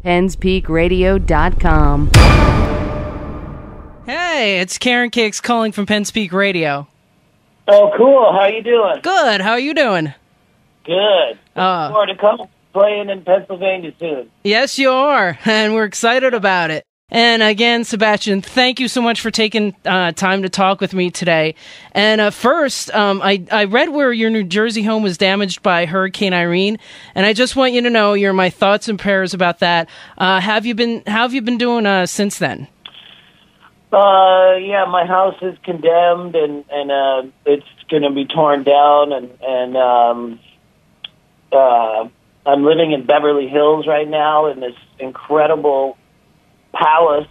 PennsPeakRadio.com. Hey, it's Karen Kixx calling from Penn Speak Radio. Oh, cool. How you doing? Good. How are you doing? Good. Looking forward to coming playing in Pennsylvania soon. Yes, you are, and we're excited about it. And again, Sebastian, thank you so much for taking time to talk with me today. And first, I read where your New Jersey home was damaged by Hurricane Irene, and I just want you to know you're my thoughts and prayers about that. How have you been doing since then? Yeah, my house is condemned, and it's going to be torn down, and I'm living in Beverly Hills right now in this incredible palace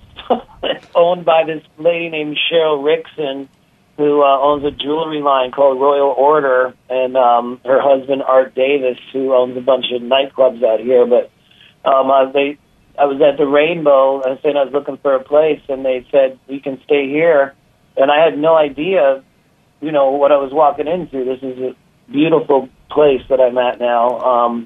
owned by this lady named Cheryl Rickson, who owns a jewelry line called Royal Order, and her husband Art Davis, who owns a bunch of nightclubs out here. But I was at the Rainbow, and I was looking for a place, and they said, "You can stay here." And I had no idea, what I was walking into. This is a beautiful place that I'm at now.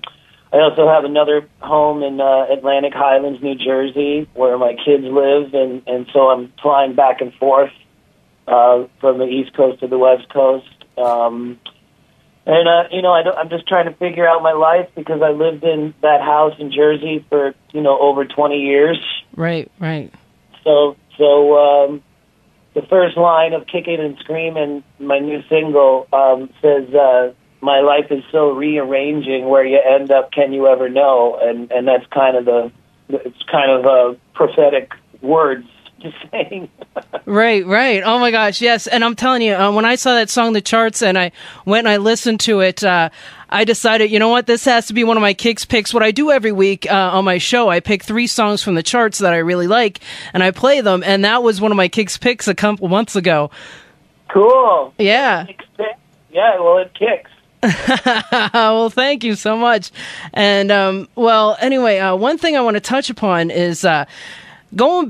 I also have another home in Atlantic Highlands, New Jersey, where my kids live, and so I'm flying back and forth from the East Coast to the West Coast. I'm just trying to figure out my life because I lived in that house in Jersey for, over 20 years. Right. So the first line of Kicking and Screaming, my new single, says, my life is so rearranging, where you end up, can you ever know? And that's kind of a prophetic words just saying. Right. Oh my gosh, yes. And I'm telling you, when I saw that song, the charts, and I went and I listened to it, I decided, you know what, this has to be one of my Kixx picks. What I do every week on my show, I pick 3 songs from the charts that I really like, and I play them, and that was one of my Kixx picks a couple months ago. Cool. Yeah. Yeah, well, it kicks. Well, thank you so much. And, anyway, one thing I want to touch upon is going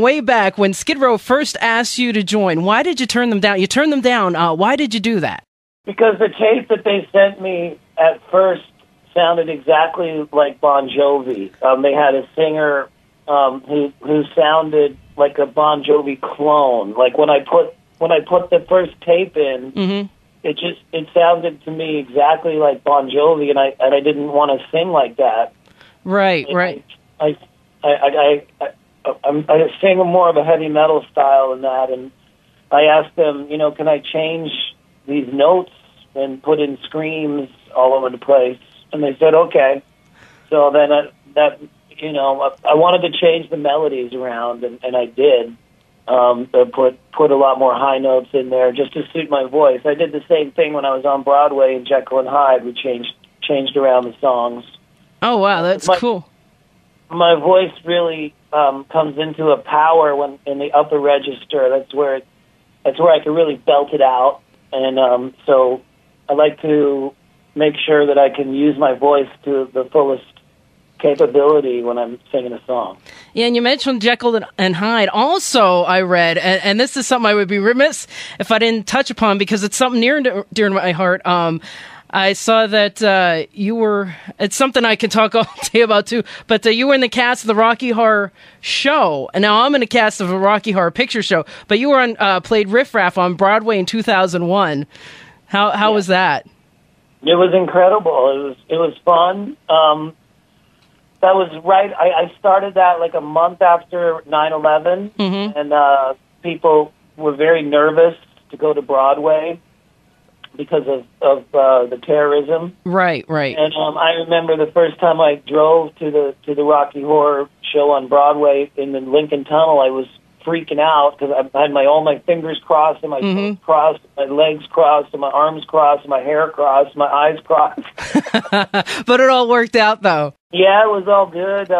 way back, when Skid Row first asked you to join. Why did you turn them down? You turned them down. Why did you do that? Because the tape that they sent me at first sounded exactly like Bon Jovi. They had a singer who sounded like a Bon Jovi clone. Like when I put the first tape in, mm-hmm. It sounded to me exactly like Bon Jovi, and I didn't want to sing like that. Right. I sing more of a heavy metal style than that, and I asked them, can I change these notes and put in screams all over the place? And they said, okay. So then I wanted to change the melodies around, and I did. Put a lot more high notes in there just to suit my voice. I did the same thing when I was on Broadway in Jekyll and Hyde. We changed around the songs. Oh wow, that's cool. My voice really comes into a power when in the upper register. That's where I can really belt it out, and so I like to make sure that I can use my voice to the fullest capability when I'm singing a song. Yeah, and you mentioned Jekyll and Hyde. Also, I read, and this is something I would be remiss if I didn't touch upon because it's something near and dear to my heart. I saw that you were, it's something I can talk all day about too, but you were in the cast of the Rocky Horror Show. And now I'm in the cast of a Rocky Horror Picture Show, but you were played Riff Raff on Broadway in 2001. How was that? It was incredible. It was fun. That was right. I started that like a month after 9/11, mm-hmm. and people were very nervous to go to Broadway because of the terrorism. Right. And I remember the first time I drove to the Rocky Horror Show on Broadway in the Lincoln Tunnel, I was freaking out because I had all my fingers crossed and my mm-hmm. toes crossed, my legs crossed, and my arms crossed, and my hair crossed, my eyes crossed. But it all worked out, though. Yeah, it was all good.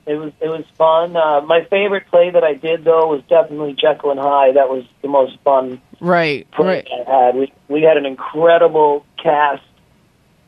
It was fun. My favorite play that I did, though, was definitely Jekyll and Hyde. That was the most fun play I had. We had an incredible cast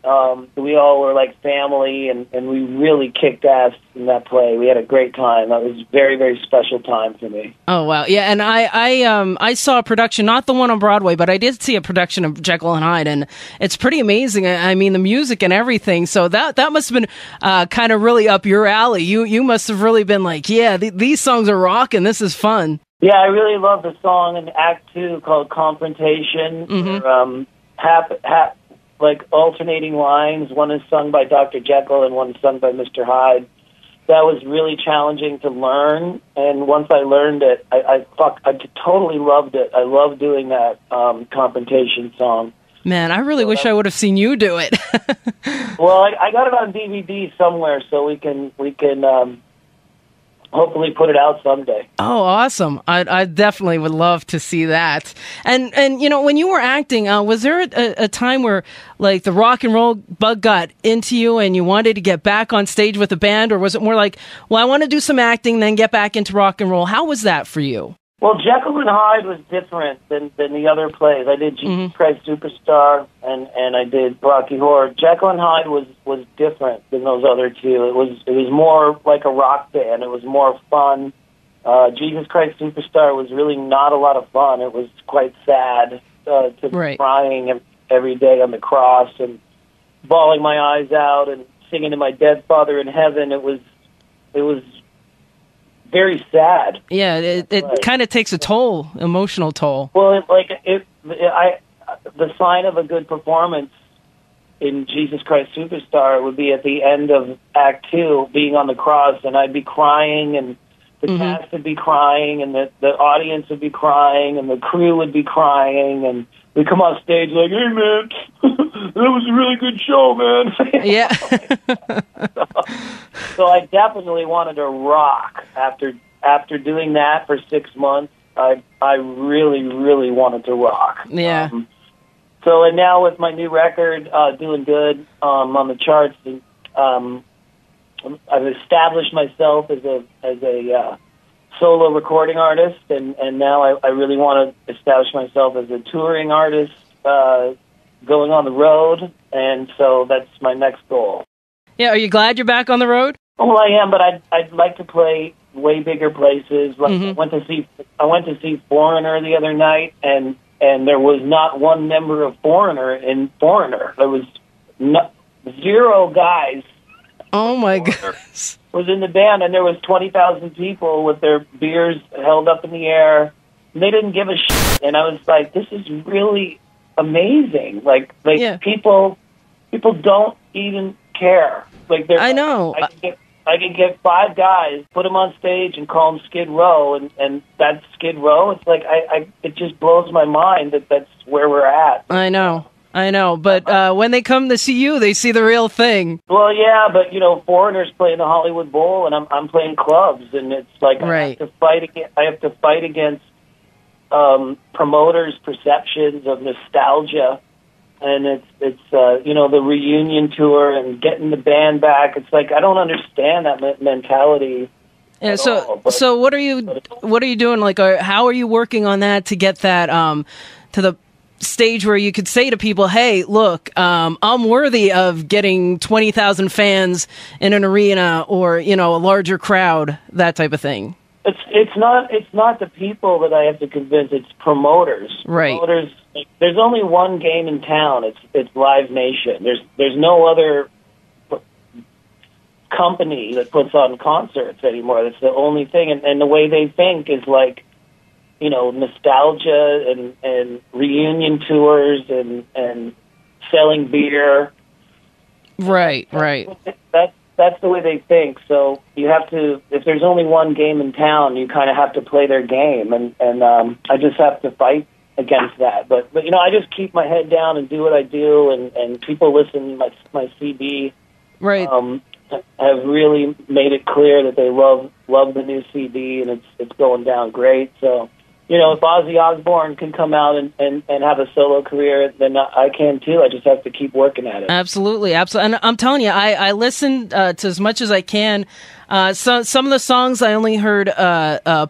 We all were like family, and we really kicked ass in that play. We had a great time. That was a very, very special time for me. Oh, wow. Yeah, and I saw a production, not the one on Broadway, but I did see a production of Jekyll and Hyde, and it's pretty amazing. I mean, the music and everything. So that must have been kind of really up your alley. You must have really been like, yeah, these songs are rocking. This is fun. Yeah, I really love the song in Act 2 called Confrontation. Mm-hmm. Like alternating lines. One is sung by Dr. Jekyll and one is sung by Mr. Hyde. That was really challenging to learn, and once I learned it, I totally loved it. I love doing that confrontation song. Man, I really wish I would have seen you do it. Well, I got it on DVD somewhere, so we can hopefully put it out someday. Oh, awesome. I definitely would love to see that. And you know, when you were acting, was there a time where like the rock and roll bug got into you and you wanted to get back on stage with a band, or was it more like, well, I want to do some acting, then get back into rock and roll? How was that for you? Well, Jekyll and Hyde was different than the other plays. I did Jesus Christ Superstar and I did Rocky Horror. Jekyll and Hyde was different than those other two. It was more like a rock band. It was more fun. Jesus Christ Superstar was really not a lot of fun. It was quite sad crying every day on the cross and bawling my eyes out and singing to my dead father in heaven. It was very sad. Yeah, it kind of takes a toll, emotional toll. Well, the sign of a good performance in Jesus Christ Superstar would be at the end of Act 2, being on the cross, and I'd be crying, and the cast would be crying, and the audience would be crying, and the crew would be crying, and we come off stage like, hey, man, that was a really good show, man. Yeah. So I definitely wanted to rock. After doing that for 6 months, I really, really wanted to rock. Yeah. And now with my new record, doing good on the charts, I've established myself as a solo recording artist, and now I really want to establish myself as a touring artist, going on the road, and so that's my next goal. Yeah, are you glad you're back on the road? Well, I am, but I'd like to play way bigger places. Like I went to see Foreigner the other night, and there was not one member of Foreigner in Foreigner. There was zero guys. Oh my goodness! Was in the band, and there was 20,000 people with their beers held up in the air. And they didn't give a shit, and I was like, "This is really amazing!" Like people don't even care. Like I know. I can get 5 guys, put them on stage, and call them Skid Row, and that's Skid Row. It's like it just blows my mind that that's where we're at. I know. But when they come to see you, they see the real thing. Well, yeah, but Foreigners playing the Hollywood Bowl, and I'm playing clubs, and it's like I have to fight against promoters' perceptions of nostalgia. And it's the reunion tour and getting the band back. It's like I don't understand that mentality. Yeah. So what are you doing? Like, how are you working on that to get that to the stage where you could say to people, "Hey, look, I'm worthy of getting 20,000 fans in an arena or a larger crowd," that type of thing. It's not the people that I have to convince. It's promoters. Right. Promoters. There's only one game in town. It's Live Nation. There's no other company that puts on concerts anymore. That's the only thing. And the way they think is like, nostalgia and reunion tours and selling beer. Right. That's the way they think. So you have to, if there's only one game in town, you kind of have to play their game. And I just have to fight against that. But I just keep my head down and do what I do. And people listen to my CD. Right. Have really made it clear that they love the new CD, and it's going down great. So, if Ozzy Osbourne can come out and have a solo career, then I can too. I just have to keep working at it. Absolutely. And I'm telling you, I listen to as much as I can. Some of the songs I only heard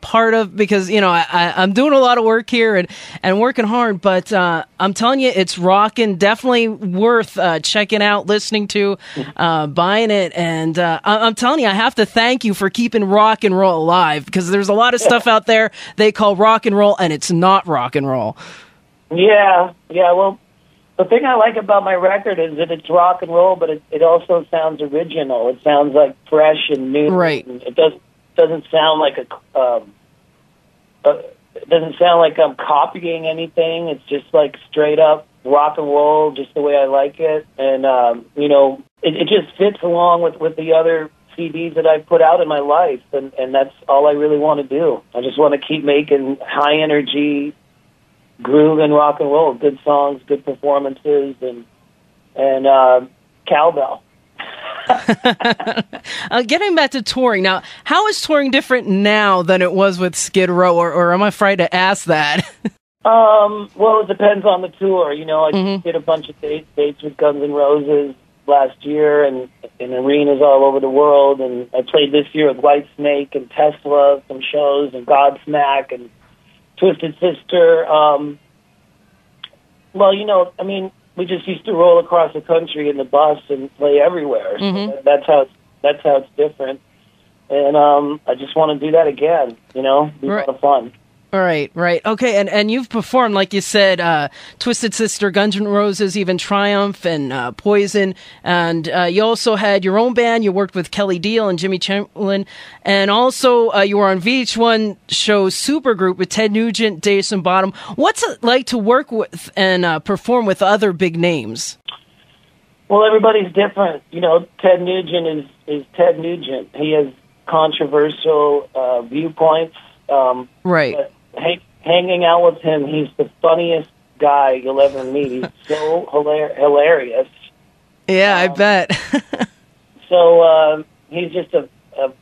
part of because, I'm doing a lot of work here and working hard. But I'm telling you, it's rocking. Definitely worth checking out, listening to, buying it. And I'm telling you, I have to thank you for keeping rock and roll alive, because there's a lot of stuff out there they call rock and roll, and it's not rock and roll. Yeah. Well, the thing I like about my record is that it's rock and roll, but it also sounds original. It sounds like fresh and new. Right. And it doesn't sound like it doesn't sound like I'm copying anything. It's just like straight up rock and roll, just the way I like it. And it just fits along with the other CDs that I put out in my life, and that's all I really want to do. I just want to keep making high energy groove and rock and roll, good songs, good performances, and cowbell. Getting back to touring now, how is touring different now than it was with Skid Row, or am I afraid to ask that? Well, it depends on the tour. I did a bunch of dates with Guns N' Roses last year, and in arenas all over the world, and I played this year with Whitesnake and Tesla, some shows, and Godsmack and Twisted Sister. We just used to roll across the country in the bus and play everywhere. So that's how it's different. And I just want to do that again. Be a lot of fun. Right. Okay, and you've performed, like you said, Twisted Sister, Guns N' Roses, even Triumph and Poison, and you also had your own band. You worked with Kelly Deal and Jimmy Chamberlain, and also you were on VH1 show Supergroup with Ted Nugent, Jason Bottom. What's it like to work with and perform with other big names? Well, everybody's different. Ted Nugent is Ted Nugent. He has controversial viewpoints. Right. But hanging out with him, he's the funniest guy you'll ever meet. He's so hilarious. Yeah, I bet. So he's just a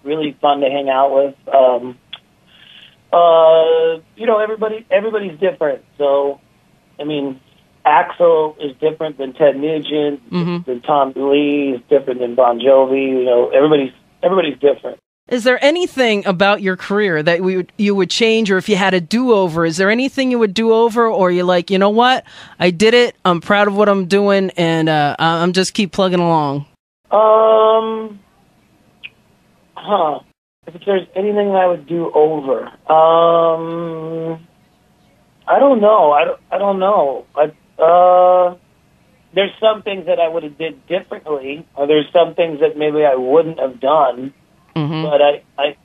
really fun to hang out with. Everybody's different. So, Axl is different than Ted Nugent, than Tom Lee, is different than Bon Jovi. Everybody's different. Is there anything about your career that you would change, or if you had a do-over, is there anything you would do over, or you're like, you know what, I did it, I'm proud of what I'm doing, and I'm just keep plugging along? If there's anything I would do over, I don't know. I don't know. There's some things that I would have did differently, or there's some things that maybe I wouldn't have done. But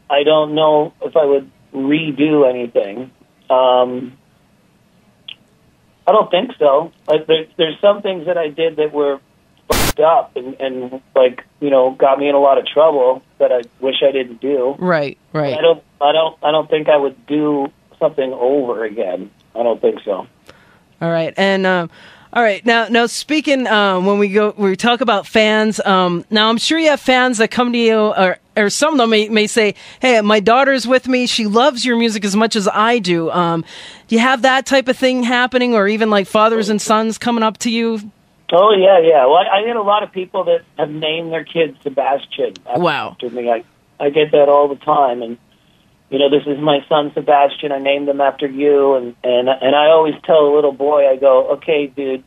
I don't know if I would redo anything. I don't think so. There's some things that I did that were fucked up and got me in a lot of trouble that I wish I didn't do. Right. I don't think I would do something over again. I don't think so. All right. And all right. Now speaking, when we talk about fans, now I'm sure you have fans that come to you, or some of them may say, hey, my daughter's with me. She loves your music as much as I do. Do you have that type of thing happening, or even like fathers and sons coming up to you? Oh, yeah. Well, I get a lot of people that have named their kid Sebastian after me. I get that all the time. And, this is my son Sebastian. I named him after you. And I always tell a little boy, I go, okay, dude,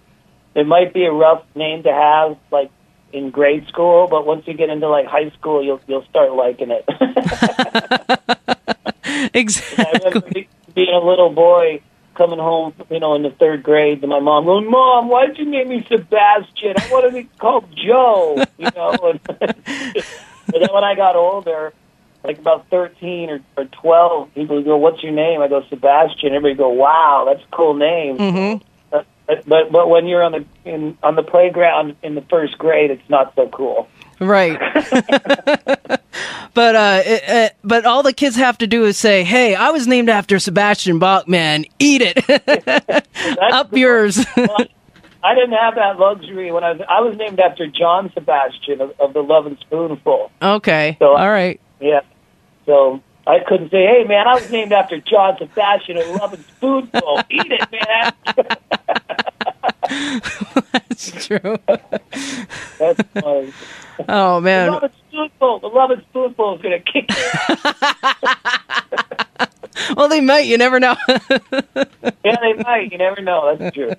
it might be a rough name to have, like, in grade school, but once you get into, like, high school, you'll start liking it. Exactly. I remember being a little boy coming home, in the third grade, to my mom going, Mom, why'd you name me Sebastian? I want to be called Joe, But then when I got older, like about 13 or 12, people would go, what's your name? I go, Sebastian. Everybody go, wow, that's a cool name. But when you're on the playground in the first grade, it's not so cool. Right. But all the kids have to do is say, hey, I was named after Sebastian Bach, man. Eat it. Up cool. Yours. Well, I didn't have that luxury when I was named after John Sebastian of the Love and Spoonful. Okay. So, all right. Yeah. So I couldn't say, hey, man, I was named after John Sebastian of Love and Spoonful. Eat it, man. That's true. That's funny. Oh, man. The Love and Spoonful is going to kick you. Well, they might. You never know. Yeah, they might. You never know. That's true.